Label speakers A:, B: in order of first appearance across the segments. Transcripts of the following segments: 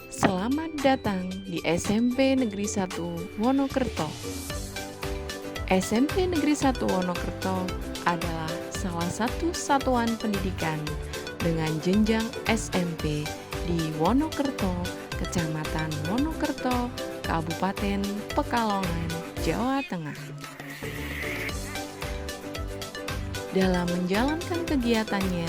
A: Selamat datang di SMP Negeri 1 Wonokerto. SMP Negeri 1 Wonokerto adalah salah satu satuan pendidikan dengan jenjang SMP di Wonokerto, Kecamatan Wonokerto, Kabupaten Pekalongan, Jawa Tengah. Dalam menjalankan kegiatannya,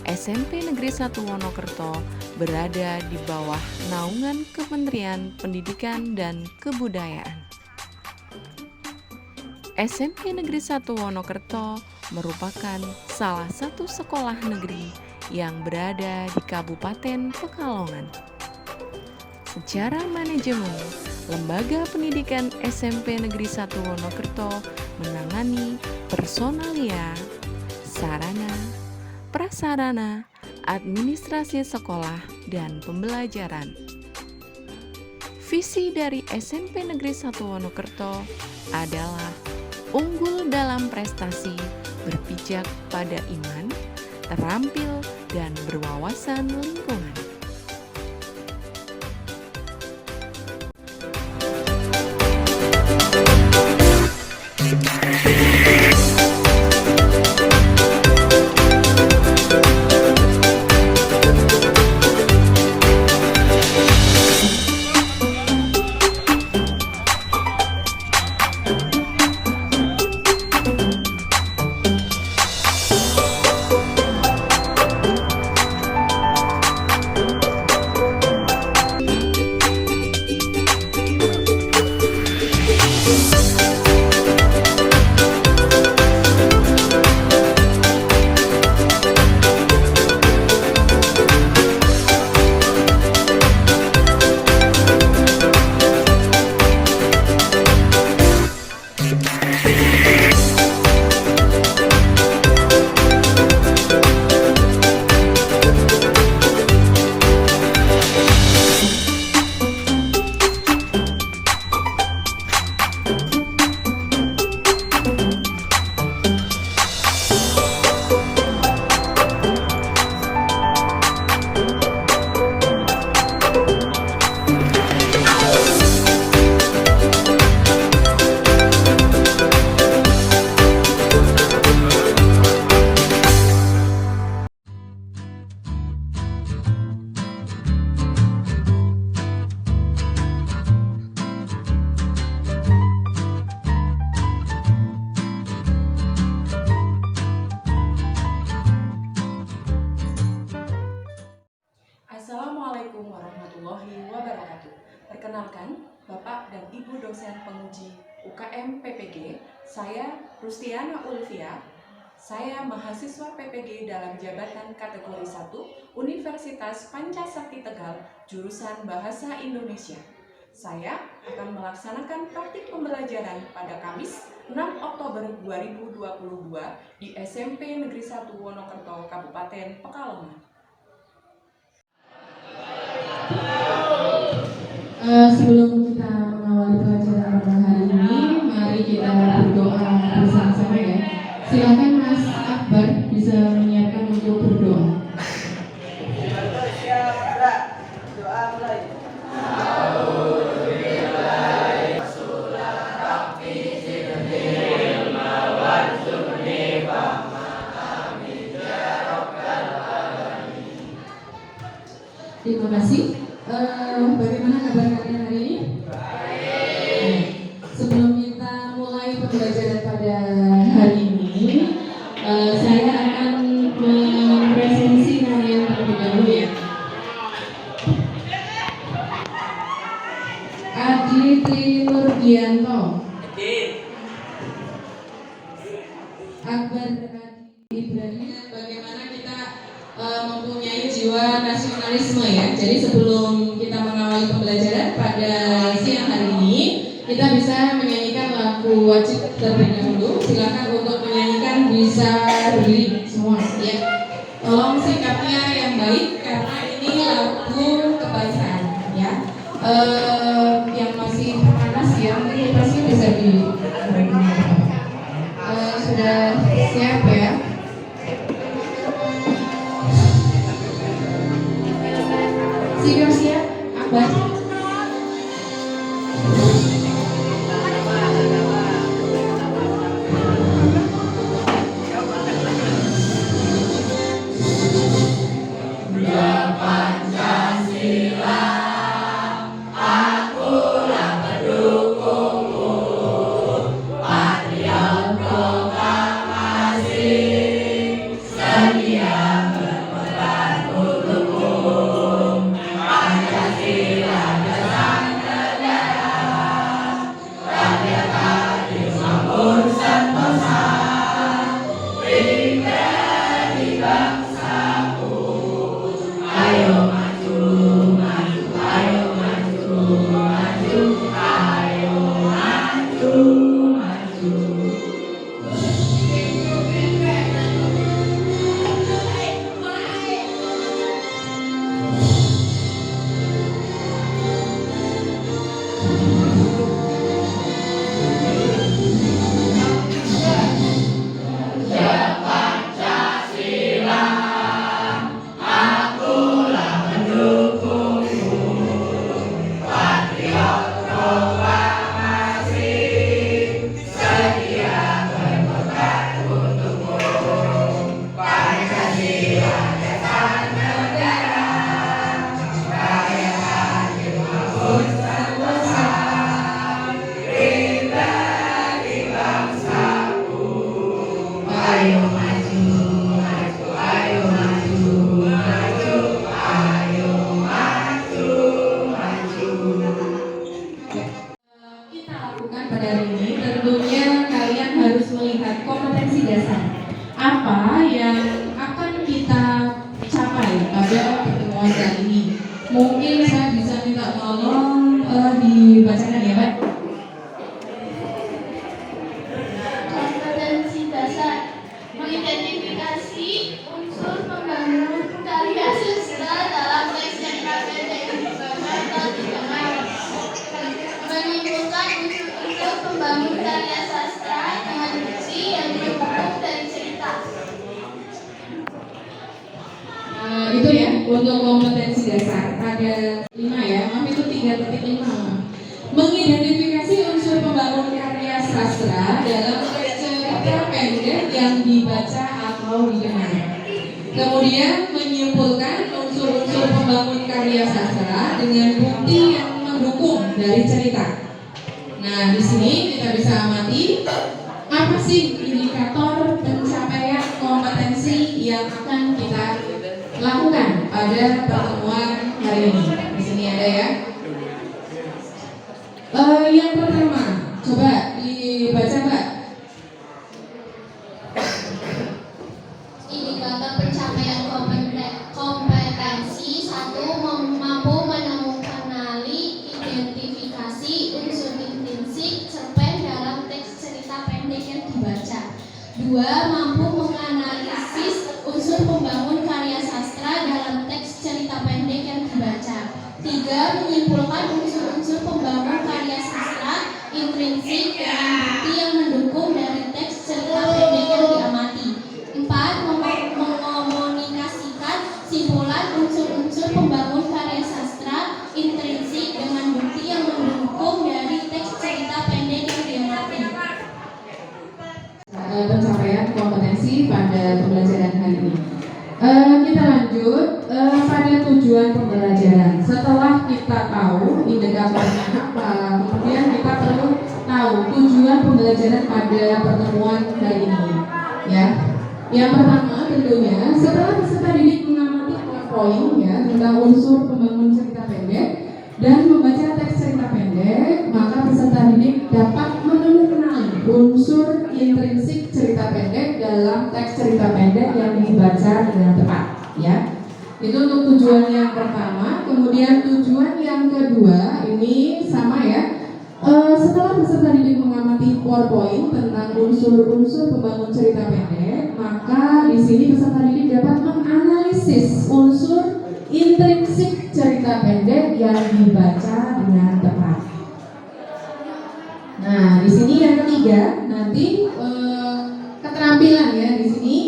A: SMP Negeri 1 Wonokerto berada di bawah naungan Kementerian Pendidikan dan Kebudayaan. SMP Negeri 1 Wonokerto merupakan salah satu sekolah negeri yang berada di Kabupaten Pekalongan. Secara manajemen, Lembaga Pendidikan SMP Negeri 1 Wonokerto menangani personalia, sarana, prasarana, administrasi sekolah, dan pembelajaran. Visi dari SMP Negeri 1 Wonokerto adalah unggul dalam prestasi, berpijak pada iman, terampil, dan berwawasan lingkungan.
B: Assalamualaikum warahmatullahi wabarakatuh. Perkenalkan, Bapak dan Ibu dosen penguji UKM PPG, saya Rustiana Ulfia. Saya mahasiswa PPG dalam jabatan kategori 1 Universitas Pancasakti Tegal, jurusan Bahasa Indonesia. Saya akan melaksanakan praktik pembelajaran pada Kamis 6 Oktober 2022 di SMP Negeri 1 Wonokerto, Kabupaten Pekalongan.
C: Sebelum kita mengawali pelajaran pada hari ini, mari kita berdoa bersama-sama ya. Silakan Mas Akbar bisa menyiapkan untuk berdoa.
D: Doa mulai.
C: Terima kasih. Bagaimana kabar kalian hari ini? Baik. Sebelum kita mulai pembelajaran pada hari ini, saya akan mempresentasi kalian terlebih dahulu ya. Adi Trinurdianto, Akbar Ibrahim. Bagaimana kita mempunyai jiwa nasionalisme ya. Jadi sebelum kita mengawali pembelajaran pada siang hari ini, kita bisa menyanyikan lagu wajib terlebih dahulu. Silakan untuk menyanyikan bisa berdiri semua ya. Tolong sikapnya yang baik karena ini lagu kebangsaan ya. Yang masih panas ya, mungkin pasti bisa di sudah siap ya. Serius ya, Akbar? Kita lakukan pada hari ini, tentunya kalian harus melihat kompetensi dasar apa yang akan kita capai pada pertemuan kali ini. Mungkin saya bisa minta tolong dibacakan ya, Pak.
E: Kompetensi dasar mengidentifikasi unsur pembangun karya sastra dalam teks yang KPD yang dibaca atau didengar, menyimpulkan unsur-unsur pembangun karya sastra dengan diksi yang mendukung dari cerita.
C: Itu ya untuk kompetensi dasar ada 5 ya, maaf itu 3.5. Mengidentifikasi unsur pembangun karya sastra dalam teks cerita pendek yang dibaca atau didengar. Kemudian menyimpulkan unsur-unsur pembangun karya sastra dengan bukti yang mendukung dari cerita. Nah, di sini kita bisa amati apa sih indikator pencapaian kompetensi yang akan kita lakukan pada pertemuan hari ini. Di sini ada ya. Yang pertama, coba dibaca, Mbak.
E: Indikator pencapaian kompetensi 1. Mampu mengenali identifikasi unsur intrinsik cerpen dalam teks cerita pendek yang dibaca. 2. Mampu menganalisis unsur pembangun karya sastra dalam teks cerita pendek yang dibaca. 3. Menyimpulkan unsur-unsur pembangun karya sastra intrinsik dengan bukti yang mendukung dari teks cerita pendek yang diamati. 4. Mengomunikasikan simpulan unsur-unsur pembangun karya sastra intrinsik dengan bukti yang mendukung dari teks cerita pendek yang diamati.
C: Pencapaian kompetensi pada pembelajaran hari ini. Kita lanjut pada tujuan pembelajaran. Setelah kita tahu indikatornya apa, kemudian kita perlu tahu tujuan pembelajaran pada pertemuan hari ini. Ya, yang pertama tentunya setelah peserta didik mengamati poin ya tentang unsur pembangun cerita pendek dan membaca teks cerita pendek, maka peserta didik dapat mengenali unsur intrinsik cerita pendek dalam teks cerita pendek yang dibaca dengan tepat, ya. Itu untuk tujuan yang pertama. Kemudian tujuan yang kedua ini sama ya. Setelah peserta didik mengamati PowerPoint tentang unsur-unsur pembangun cerita pendek, maka di sini peserta didik dapat menganalisis unsur intrinsik cerita pendek yang dibaca dengan tepat. Nah, di sini yang ketiga nanti keterampilan ya di sini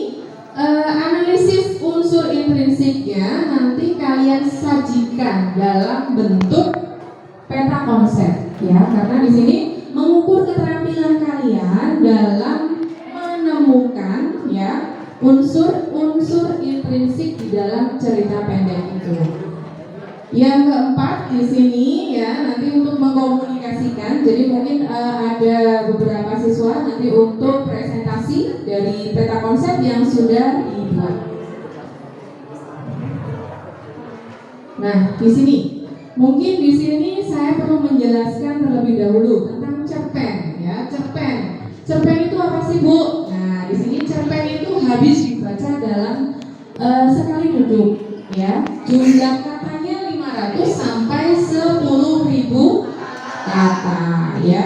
C: analisis unsur intrinsiknya nanti kalian sajikan disajikan dalam bentuk peta konsep ya, karena di sini mengukur keterampilan kalian dalam menemukan ya unsur-unsur intrinsik di dalam cerita pendek itu. Yang keempat di sini ya, nanti untuk mengkomunikasikan, jadi mungkin ada beberapa siswa nanti untuk presentasi dari peta konsep yang sudah dibuat. Nah, di sini mungkin di sini saya perlu menjelaskan terlebih dahulu tentang cerpen ya. Cerpen itu apa sih, Bu? Nah, di sini cerpen itu habis dibaca dalam sekali duduk ya. Jumlah katanya 500 sampai 10.000 kata ya.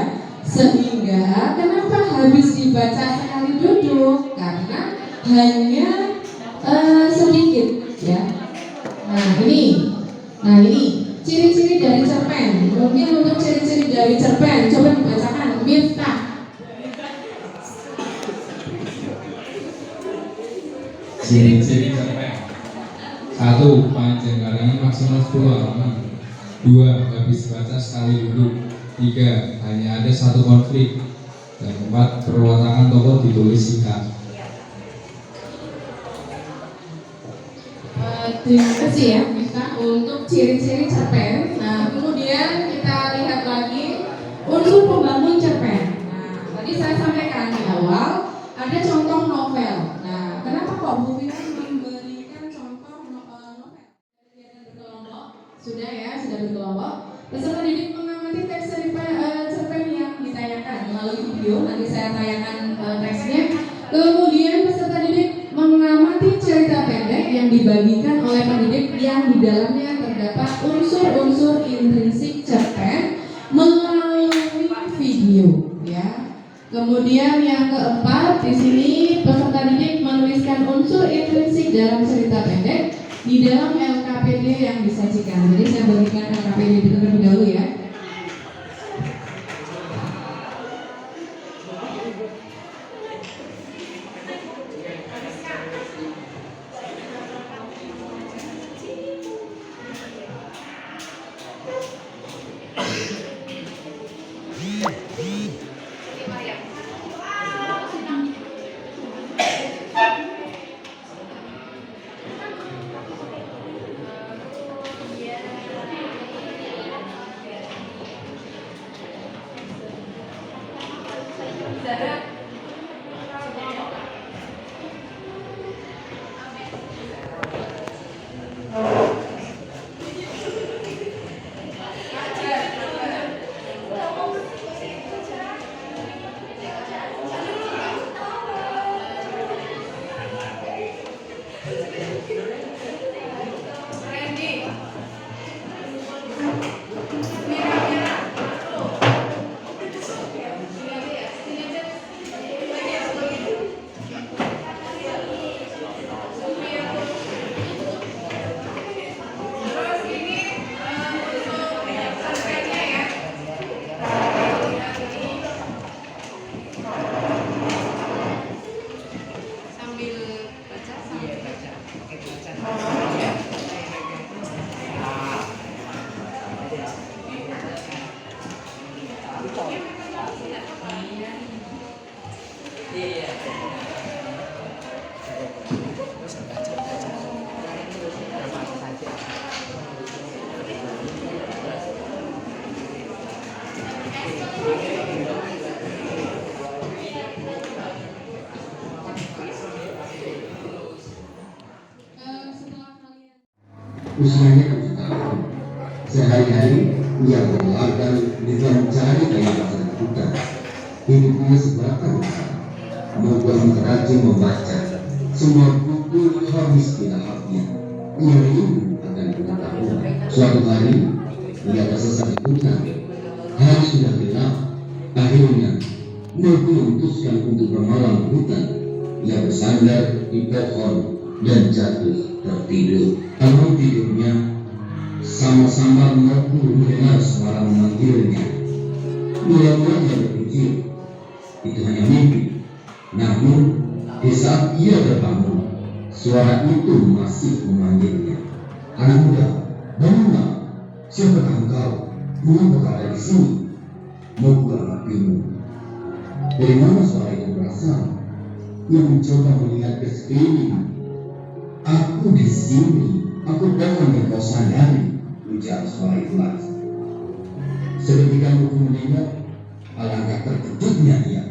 C: Sehingga kenapa habis dibaca sekali duduk? Karena hanya sedikit ya. Nah, ini ciri-ciri dari cerpen. Mungkin untuk ciri-ciri dari cerpen coba dibacakan, Miftah.
F: Ciri-ciri cerpen: 1. Panjang karangan maksimal 10 halaman. 2. Habis baca sekali duduk. 3. Hanya ada satu konflik. Dan 4. Perwatakan tokoh ditulis singkat.
C: Terima kasih ya Miftah untuk ciri-ciri cerpen. Nah, kemudian kita lihat lagi unsur pembangun cerpen. Nah, tadi saya sampaikan di awal ada contoh novel. Nah, kenapa kok Bu Fira memberikan contoh novel? Kegiatan berkelompok sudah ya, sudah berkelompok. Peserta didik mengamati teks dari cerpen yang ditayangkan melalui video. Nanti saya tayangkan teksnya. Kemudian peserta didik mengamati cerita pendek yang dibagikan oleh pendidik yang di dalamnya terdapat unsur-unsur intrinsik cerpen melalui video ya. Kemudian yang keempat di sini peserta didik menuliskan unsur intrinsik dalam cerita pendek di dalam LKPD yang disajikan. Jadi saya bagikan LKPD terlebih dahulu ya.
G: Usianya 7 tahun. Sehari-hari ia berolahraga dengan mencari kayu bakar di hutan. Hidupnya sebatang kara. Membuat rajin membaca. Semua buku habis dilahapnya. Ia rindu akan pengetahuan. Suatu hari ia tersesat di hutan. Hari sudah gelap. Akhirnya Nur memutuskan untuk bermalam di hutan. Ia bersandar di pohon dan jatuh tertidur. Dalam tidurnya, sama-sama mendengar suara memanggilnya. Mula-mulanya berpikir itu hanya mimpi. Namun, di saat ia terbangun, suara itu masih memanggilnya. Anak muda, Bangunlah, siapakah engkau? Mengapa kau ada di sini? Mau pulang bingung. Dari mana suara itu berasal? Yang mencoba melihat ke sekeliling. Aku di sini, aku mohon yang kau sadari, ujar suara itu lagi. Seketika aku mendengar, alangkah terkejutnya dia.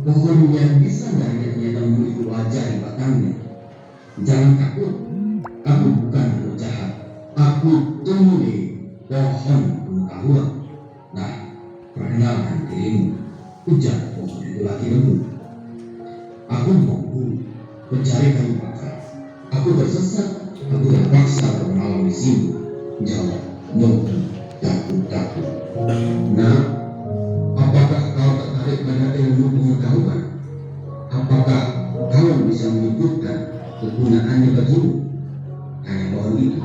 G: Pohon yang bisa dari ternyata memiliki wajah di batangnya. Jangan takut, aku bukan roh jahat. Aku temui pohon pengetahuan. Nah, perkenalkan dirimu, ujar pohon itu lagi lembut. Aku mampu mencari kayu bakar. Aku tersesat, aku terpaksa bermalam di sini. Jawab mampu takut. Nah, apakah kau tertarik pada ilmu pengetahuan? Apakah kau bisa menyebutkan kegunaannya bagimu? Tanya pohon itu.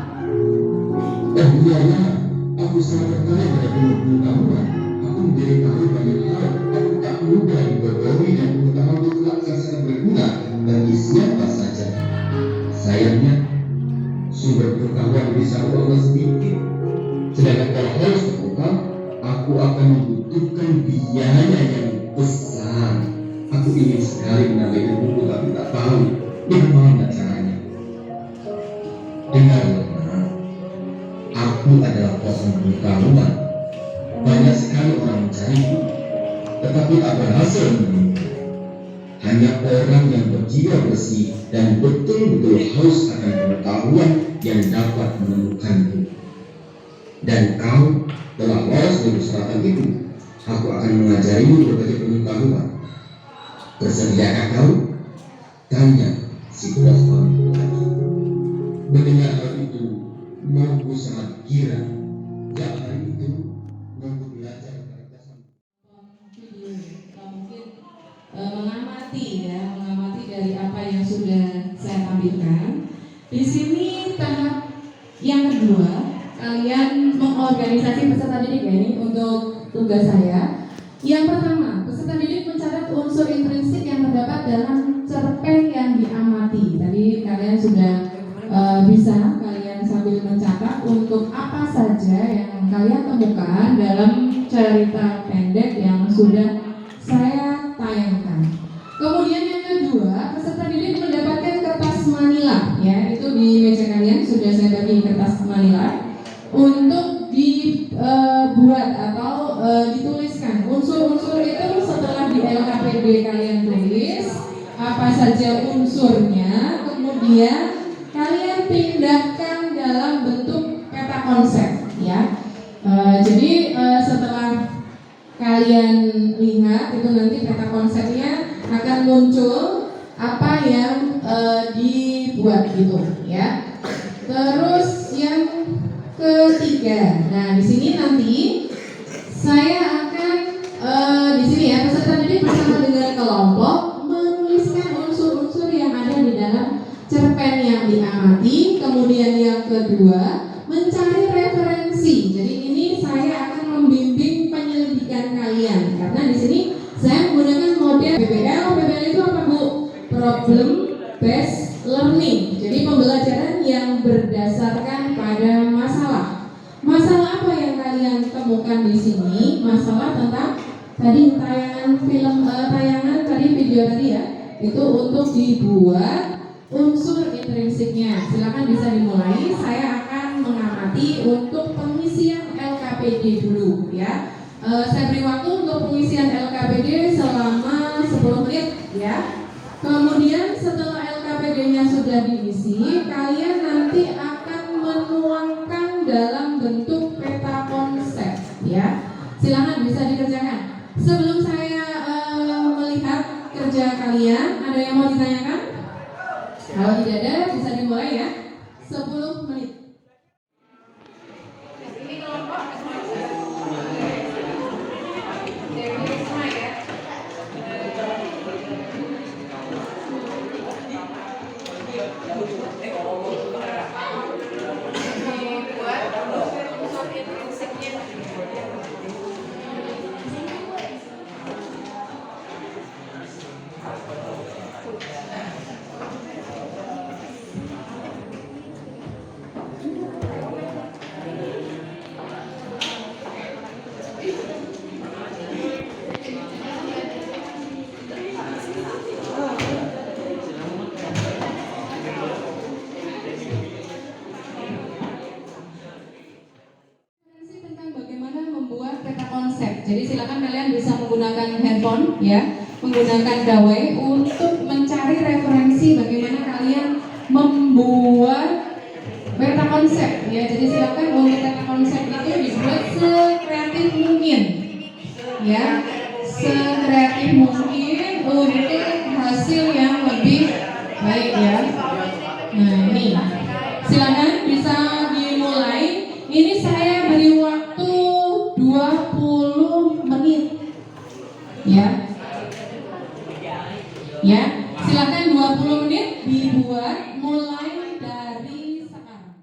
G: Oh iya, aku sangat tertarik pada ilmu pengetahuan. Aku memberitahu banyak hal. Aku tak mudah dibodohi dan pengetahuan itu sangat berguna bagi siapa saja. Sayangnya, sumber pengetahuan bisa Allah sedikit. Sedangkan kalau harus terbuka, aku akan membutuhkan biaya yang besar. Aku ingin sekali menambah ilmu, tapi tak tahu bagaimana caranya. Dengarlah, aku adalah pohon pengetahuan. Banyak sekali orang mencariku, tetapi tak berhasil menemukan. Hanya orang yang berjiwa bersih dan betul-betul haus akan pengetahuan yang dapat menemukanku. Dan kau telah lolos dari persyaratan itu. Aku akan mengajarimu berbagai pengetahuan. Bersediakah kau? Tanya si pohon tadi. Mendengar hal itu, Mampu sangat gira. Ya, hari itu Mampu belajar kecerdasan.
C: Video mungkin mengamati dari apa yang sudah saya tampilkan. Di sini tahap yang kedua, kalian mengorganisasi peserta didik ya, ini untuk tugas saya. Yang pertama, peserta didik mencatat unsur intrinsik yang terdapat dalam cerpen yang diamati. Tadi kalian sudah bisa kalian sambil mencatat untuk apa saja yang kalian temukan dalam cerita pendek yang sudah saya tayangkan. Kemudian yang kedua, peserta didik mendapatkan kertas manila, ya, itu di meja kalian sudah saya bagi kertas manila untuk dibuat atau dituliskan unsur-unsur itu setelah di LKPD kalian tulis apa saja unsurnya, kemudian kalian pindahkan dalam bentuk peta konsep, ya. Jadi setelah kalian lihat itu nanti peta konsepnya akan muncul apa yang dibuat gitu, ya. Terus yang ketiga, nah di sini nanti saya akan di sini ya peserta didik bersama dengan kelompok menuliskan unsur-unsur yang ada di dalam cerpen yang diamati. Kemudian yang kedua mencari referensi. Jadi ini saya akan membimbing penyelidikan kalian karena di sini saya menggunakan model PBL. PBL itu apa Bu? Problem Based Learning. Jadi pembelajaran yang berdasarkan pada masalah. Masalah apa yang kalian temukan di sini? Masalah tentang tadi tayangan film, tayangan tadi video tadi ya. Itu untuk dibuat unsur intrinsiknya. Silakan bisa dimulai. Saya akan mengamati untuk pengisian LKPD dulu ya. Saya beri waktu untuk pengisian LKPD selama 10 menit ya. Kemudian setelah LKPD-nya sudah diisi, kalian nanti akan menuangkan dalam bentuk peta konsep ya. Silakan bisa dikerjakan. Sebelum saya melihat kerja kalian, ada yang mau ditanyakan? Kalau tidak ada, bisa dimulai ya. 10 menit. Ini kelompok Jadi silakan kalian bisa menggunakan handphone ya, menggunakan gawai untuk mencari referensi bagaimana kalian membuat peta konsep ya. Jadi silakan untuk peta konsep itu dibuat sekreatif mungkin ya, sekreatif mungkin untuk hasil yang lebih baik ya. Nah ini silakan bisa dimulai. Ini saya beri waktu 20 menit ya. Ya, silakan 20 menit dibuat mulai dari sekarang.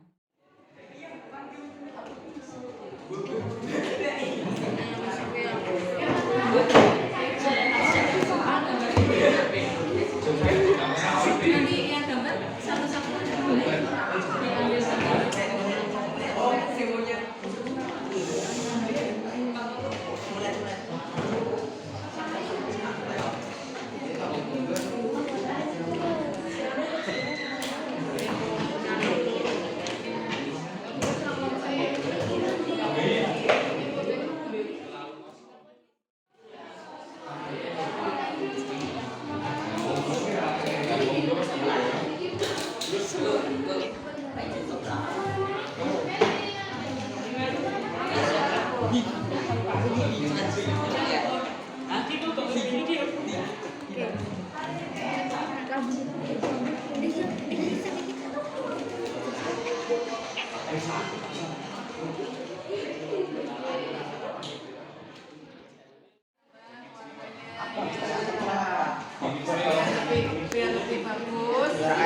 B: Biar lebih bagus ya.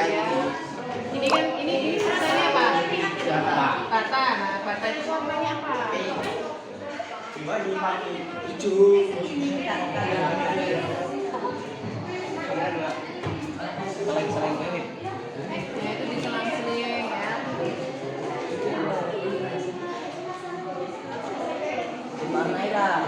B: Ini kan ini katanya apa? Bata. Nah, bata itu warnanya apa?
D: Hijau.
B: Ya, itu diselang-seling ya.
D: Warna merah.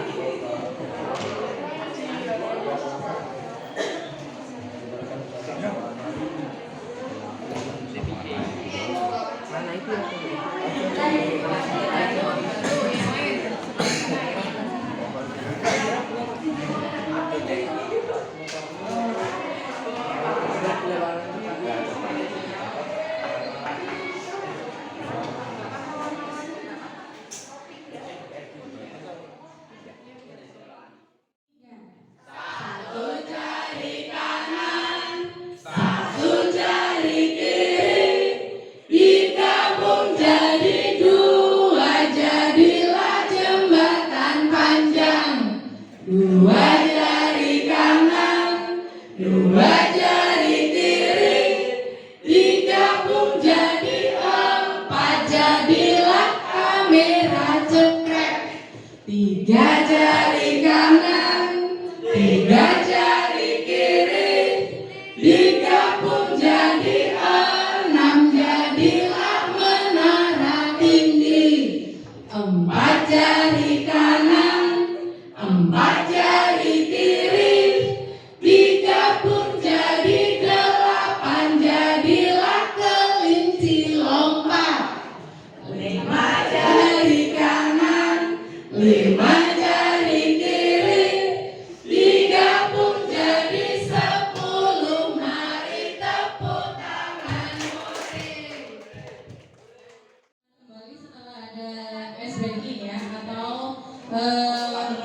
D: Mana itu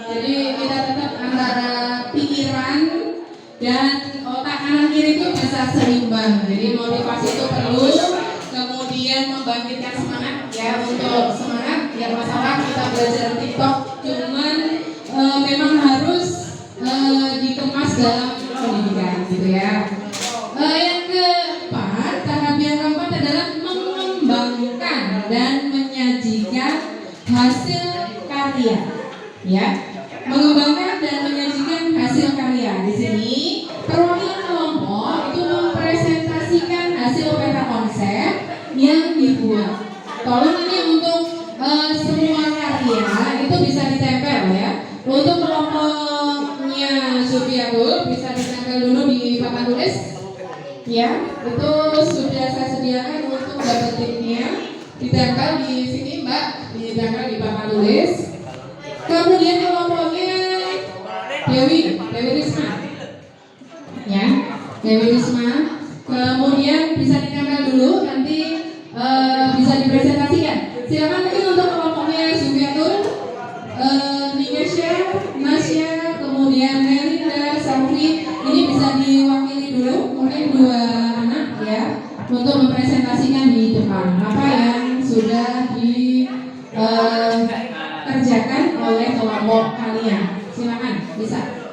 D: jadi kita tetap antara pikiran dan otak kanan kiri itu bisa seimbang. Jadi motivasi itu perlu, kemudian membangkitkan semangat ya, untuk semangat ya. Masalah kita belajar TikTok cuman memang harus dikemas dalam pendidikan gitu ya. Yang keempat, tahap yang keempat adalah mengembangkan dan menyajikan hasil karya ya, mengembangkan dan menyajikan hasil karya. Di sini perwakilan kelompok itu mempresentasikan hasil peta konsep yang dibuat. Tolong nanti untuk semua karya itu bisa ditempel ya. Untuk kelompoknya Sufiatul bisa ditempel dulu di papan tulis ya. Itu sudah saya sediakan untuk double tipnya, ditempel di sini Mbak, ditempel di papan tulis. Kemudian kelompoknya
C: Dewi Risma. Kemudian bisa ditempel dulu, nanti bisa dipresentasikan. Silakan mungkin untuk kelompoknya Zubiatun, Nikesha, Nasya, kemudian Melinda, Safi. Ini bisa diwakili dulu, mungkin 2 anak ya, untuk mempresentasikan di depan apa yang sudah dikerjakan oleh kelompok kalian. Silakan, bisa.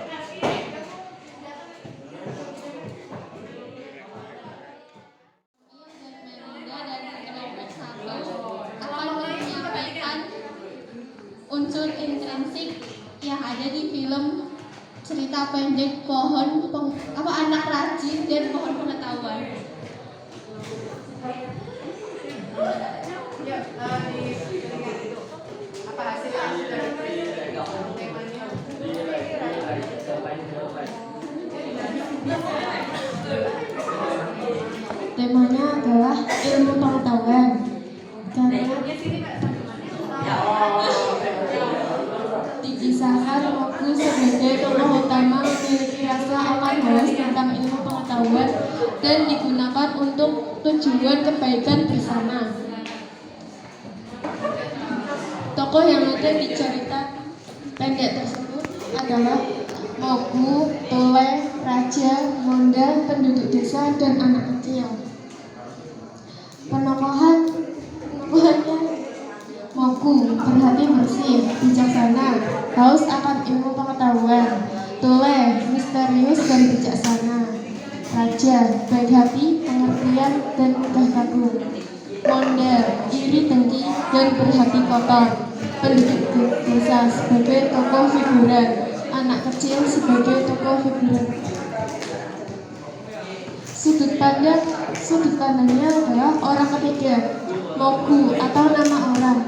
E: Unsur intrinsik yang ada di film cerita pendek anak rajin dan pohon pengetahuan.
B: Ya, apa hasil yang sudah temanya?
E: Temanya adalah ilmu pengetahuan. Karena dikisahkan Moku sebagai tokoh utama memiliki rasa aman haus tentang ilmu pengetahuan dan digunakan untuk tujuan kebaikan bersama. Tokoh yang ada di cerita pendek tersebut adalah Moku, Tole, Raja, Monda, penduduk desa, dan anak kecil. Penokohannya Moku berhati bersih, bijaksana, haus akan ilmu pengetahuan. Tole misterius dan bijaksana. Raja baik hati, pengertian, dan mudah kagum. Monda iri dengki dan berhati kotor. Penduduk desa sebagai tokoh figuran, anak kecil sebagai tokoh figuran. Sudut pandangnya adalah orang ketiga, Moku atau nama orang.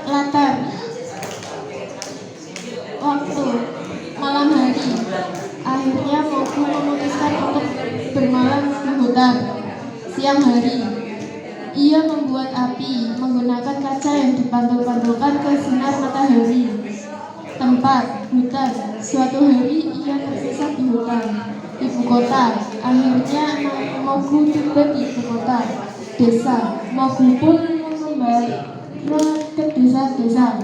E: Latar waktu malam hari. Akhirnya Moku memutuskan untuk bermalam di hutan. Siang hari, ia membuat api menggunakan kaca yang dipantul-pantulkan ke sinar matahari. Tempat, hutan. Suatu hari ia tersesat di hutan. Ibu kota. Akhirnya Moku tiba di ibu kota. Desa. Moku pun mengembara ke desa-desa.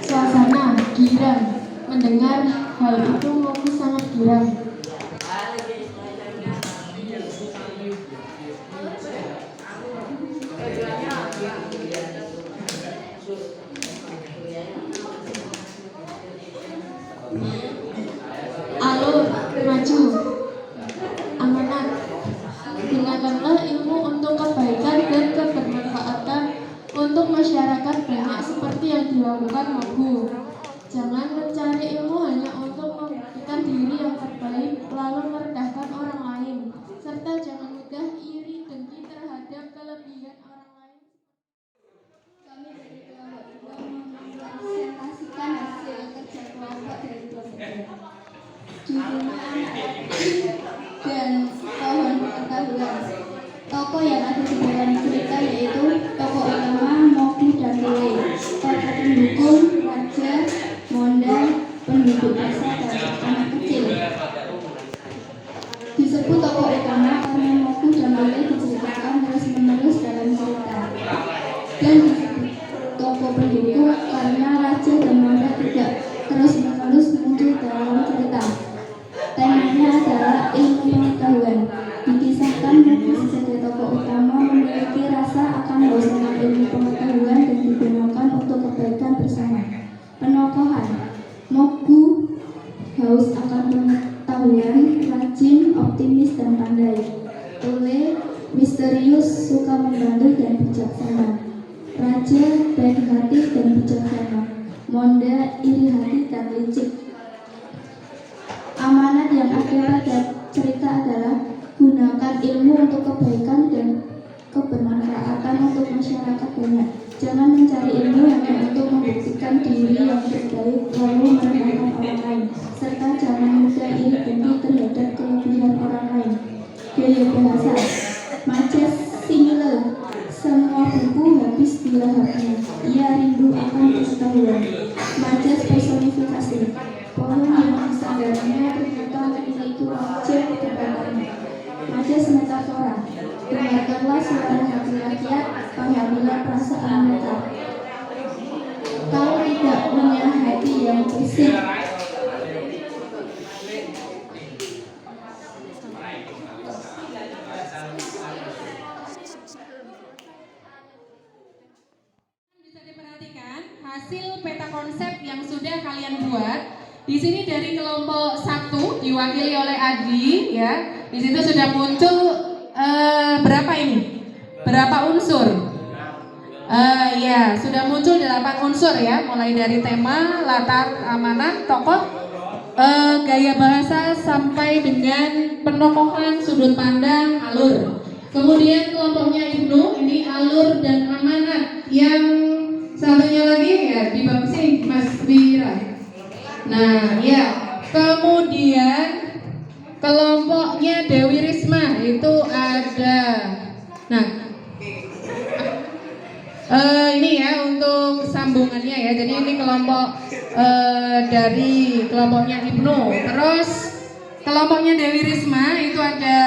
E: Suasana girang. Mendengar hal itu Moku sangat girang. Alur, maju, amanat. Gunakanlah ilmu untuk kebaikan dan kebermanfaatan untuk masyarakat banyak seperti yang dilakukan Moku. Jangan mencari ilmu hanya untuk membuktikan diri yang terbaik lalu merendahkan orang lain, serta jangan mudah iri dengki terhadap kelebihan orang lain. Kami dari kelompok 2 mempresentasikan hasil kerja kelompok dari kelompok 2. Judulnya anak dan pohon pengetahuan. Tokoh yang ada di dalam cerita yaitu tokoh utama Moku dan Tole, tokoh pendukung Raja, Monda, penduduk desa, dan anak kecil. Disebut tokoh utama karena Moku dan Tole diceritakan terus-menerus dalam cerita, dan disebut tokoh pendukung karena Raja dan Monda tidak terus-menerus muncul dalam cerita. Temanya adalah ilmu pengetahuan. Dikisahkan Moku sebagai tokoh utama memiliki rasa akan haus dengan ilmu pengetahuan dan digunakan untuk kebaikan bersama. Penokohan Moku haus akan pengetahuan, rajin, optimis, dan pandai. Tole misterius, suka membantu dan bijaksana. Raja baik hati dan bijaksana. Monda iri hati dan licik. Amanat yang ada pada cerita adalah gunakan ilmu untuk kebaikan dan kebermanfaatan untuk masyarakat banyak. Jangan mencari ilmu hanya untuk membuktikan diri yang terbaik lalu merendahkan orang lain, serta jangan mudah iri dengki terhadap kelebihan orang lain. Gaya bahasa Maces Simile. Semua buku habis di lahapnya. Ia rindu akan pengetahuan. Maces personifikasi. Pohon yang disanggarnya
C: hasil peta konsep yang sudah kalian buat. Di sini dari kelompok 1 diwakili oleh Adi ya. Di situ sudah muncul berapa ini? Berapa unsur? Ya, sudah muncul 8 unsur ya, mulai dari tema, latar, amanat, tokoh, gaya bahasa sampai dengan penokohan, sudut pandang, alur. Kemudian kelompoknya Ibnu ini alur dan amanat. Yang satunya lagi ya di bawah sini Mas Wira. Nah, ya. Kemudian kelompoknya Dewi Risma itu ada. Nah, ini ya untuk sambungannya ya. Jadi ini kelompok dari kelompoknya Ibnu. Terus kelompoknya Dewi Risma itu ada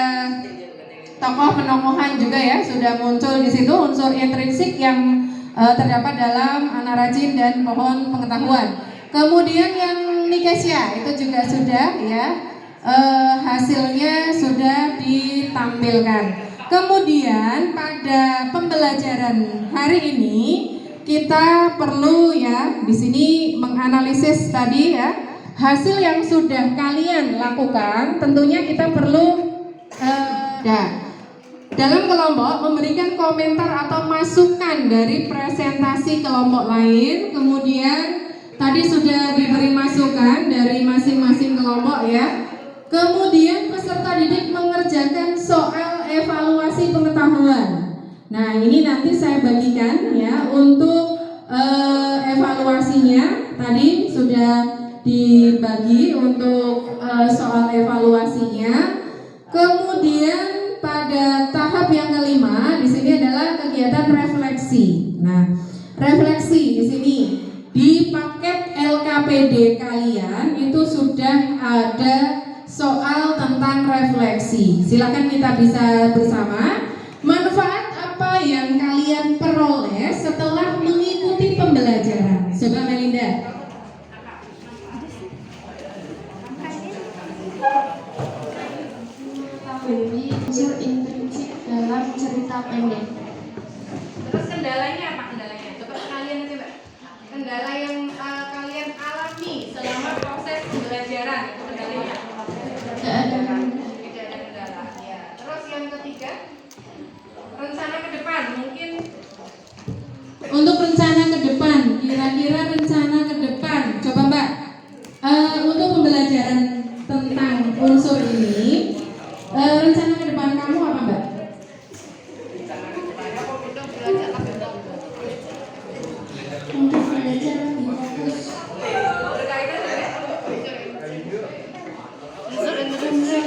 C: tokoh penokohan juga ya, sudah muncul di situ unsur intrinsik yang terdapat dalam anak rajin dan pohon pengetahuan. Kemudian yang Nikesia itu juga sudah ya, hasilnya sudah ditampilkan. Kemudian pada pembelajaran hari ini kita perlu ya di sini menganalisis tadi ya hasil yang sudah kalian lakukan. Tentunya kita perlu dalam kelompok memberikan komentar atau masukan dari presentasi kelompok lain. Kemudian tadi sudah diberi masukan dari masing-masing kelompok ya. Kemudian peserta didik mengerjakan soal evaluasi pengetahuan. Nah, ini nanti saya bagikan ya untuk evaluasinya. Tadi sudah dibagi untuk soal evaluasinya. Kemudian pada tahap yang kelima di sini adalah kegiatan refleksi. Nah, refleksi di sini di paket LKPD kalian itu sudah ada soal tentang refleksi. Silakan kita bisa bersama. Manfaat apa yang kalian peroleh setelah mengikuti pembelajaran? Coba Melinda.
E: Mengetahui unsur intrinsik dalam cerita pendek.
B: Terus kendalanya apa kendalanya? Coba kalian coba. Kendala yang kalian alami selama proses pembelajaran itu kendalanya.
E: Tidak ada
B: kendala. Ya. Terus yang ketiga, rencana ke depan mungkin.
C: Untuk rencana ke depan, kira-kira rencana ke depan, coba Mbak, untuk pembelajaran tentang unsur ini, rencana ke depan kamu apa Mbak?
E: untuk belajar lebih fokus.
B: Berkaitan dengan unsur intrinsik.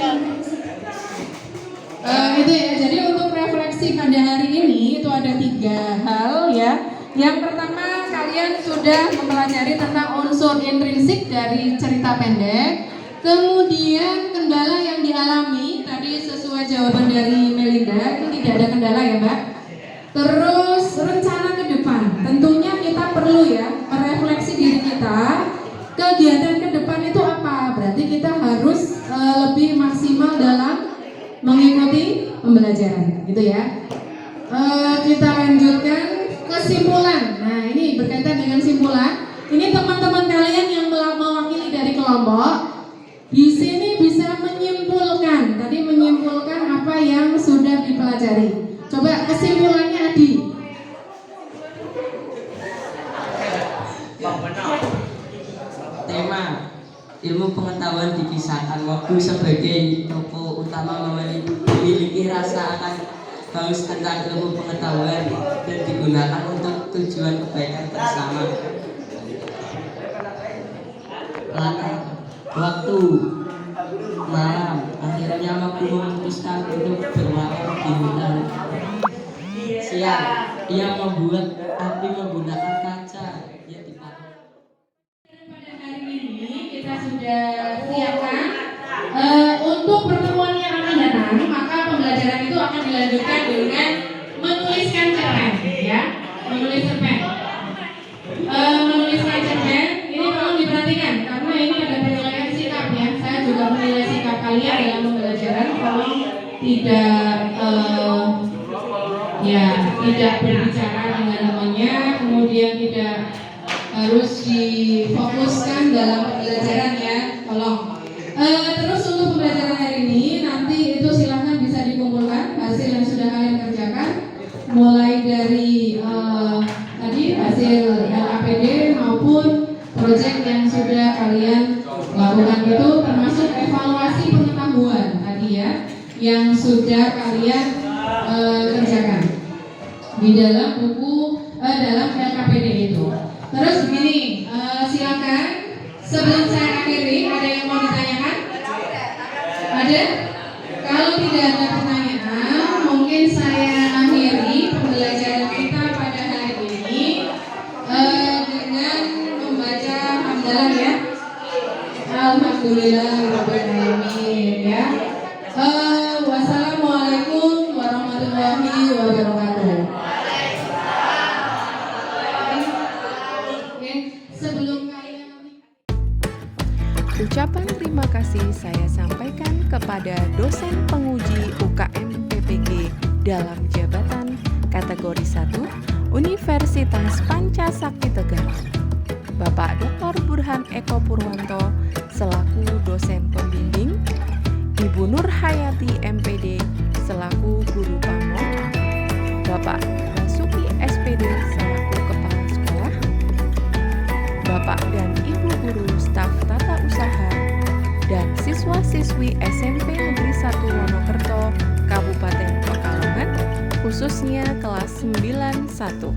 C: Itu ya, jadi untuk refleksi pada hari ini itu ada 3 hal ya. Yang pertama, kalian sudah mempelajari tentang unsur intrinsik dari cerita pendek. Kemudian kendala yang dialami tadi sesuai jawaban dari Melinda itu tidak ada kendala ya Mbak. Terus rencana ke depan, tentunya kita perlu ya merefleksi diri kita. Kegiatan ke depan itu apa? Berarti kita harus lebih maksimal dalam mengikuti pembelajaran, gitu ya. Kita lanjutkan kesimpulan. Nah, ini berkaitan dengan simpulan. Ini teman-teman kalian yang mewakili dari kelompok di sini bisa menyimpulkan. Tadi menyimpulkan apa yang sudah dipelajari. Coba kesimpulannya Adi.
H: Tema ilmu pengetahuan dikisahkan waktu sebagai tokoh utama memiliki rasa akan haus tentang ilmu pengetahuan dan digunakan untuk tujuan kebaikan bersama. Latar waktu malam, akhirnya waktu memutuskan untuk bermalam di hutan. Siang, ia membuat api menggunakan kaca. Ia dipakai.
C: Pada hari ini kita sudah siapkan untuk pertemuan yang akan datang, maka pembelajaran itu akan dilanjutkan dengan menuliskan cerpen, ya, menulis cerpen. Menuliskan cerpen ini tolong diperhatikan karena ini ada penilaian sikap ya. Saya juga menilai sikap kalian dalam pembelajaran, tolong tidak berbicara dengan temannya, kemudian tidak
D: harus difokuskan dalam pembelajaran ya, tolong. Terus untuk pembelajaran hari ini nanti itu silahkan bisa dikumpulkan hasil yang sudah kalian kerjakan, mulai dari tadi hasil LAPD maupun proyek yang sudah kalian lakukan itu, termasuk evaluasi pengetahuan tadi ya yang sudah kalian kerjakan di dalam buku dalam LKPD itu. Terus begini, silakan sebelum saya akhiri, ada yang mau ditanyakan? Ada? Kalau tidak ada pertanyaan, mungkin saya akhiri pembelajaran kita pada hari ini dengan membaca hamdalah ya. Alhamdulillahirrahmanirrahim ya. Wassalamualaikum warahmatullahi wabarakatuh. Oke, sebelum kalian
A: Ucapan terima kasih saya sampaikan kepada dosen penguji UKM PPG dalam jabatan kategori 1 Universitas Pancasakti Tegal, Bapak Dr. Burhan Eko Purwanto selaku dosen pembimbing, Ibu Nur Hayati MPD selaku guru pamong, Bapak Basuki SPD selaku kepala sekolah, Bapak dan Ibu guru staf tata usaha, dan siswa-siswi SMP Negeri 1 Wonokerto, Kabupaten Pekalongan, khususnya kelas 91.